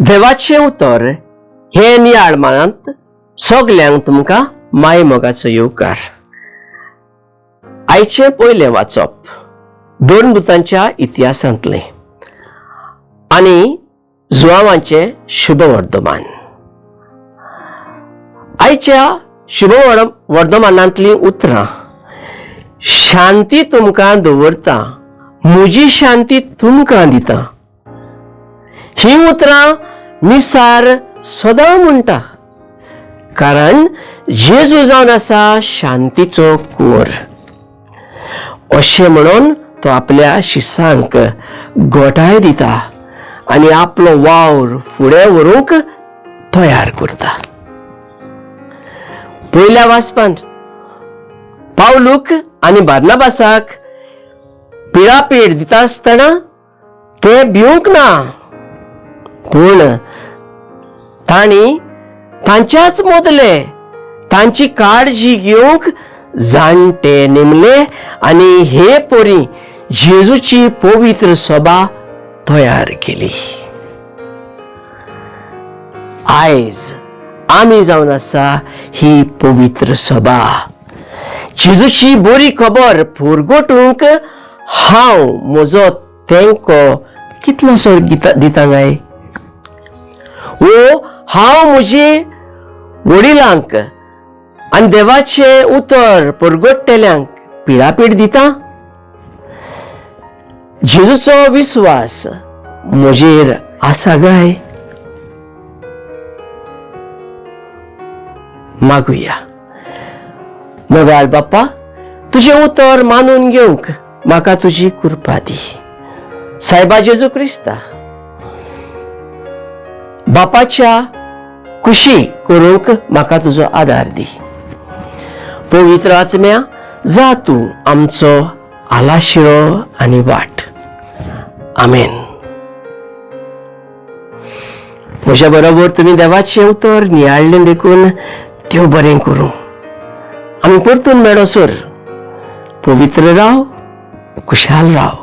देवाचे उतर हे नियाळ मानांत सगल्यांक तुमकां माय मोगाचो येवकार. आयचे पयले वाचप दोन भुतांच्या इतिहासांतले आनी जुआवांचे शुभ वर्धमान. आयच्या शुभ वर्धमानांतली उतरां शांती तुमकां दवरता, म्हजी शांती तुमकां दिता. ही उतरां मिसार सदां म्हणटा, कारण जेजू जावन आसा शांतीचो कुंवर. अशें म्हणून तो आपल्या शिसांक घोटाय दिता आनी आपलो वावर फुडें व्हरूंक तयार करता. पयल्या वाचपांत पावलूक आनी बार्नाबासाक पिडापीड दिता आसतना ते भिवूंक ना, पूण तांणी तांच्याच मदले तांची काळजी घेवंक जाणटे नेमले आनी हे परी जेजूची पवित्र सभा तयार केली. आयज आमी जावन आसा ही पवित्र सभा. जेजूची बरी खबर पुरगोटूंक हांव म्हजो तेंको कितलोसो दिता काय? हांव म्हजे वडिलांक आनी देवाचे उतर पुरगोट्टेल्यांक पिडापीड दिता? जेजूचो विश्वास म्हजेर आसा काय? मागुया. मोगाळ बाप्पा, तुझे उतर मानून घेवंक म्हाका तुजी कृपा दी. सायबा जेजू क्रिस्ता, बापाच्या खुशी करूंक म्हाका तुजो आदार दी. पवित्र आत्म्या, जा तूं आमचो आलाशिरो आनी वाट. आमेन. म्हज्या बरोबर तुमी देवाचें उतर नियाळ्ळें देखून देव बरें करूं. आमी परतून मेळोसर पवित्र राव, खुशाल राव.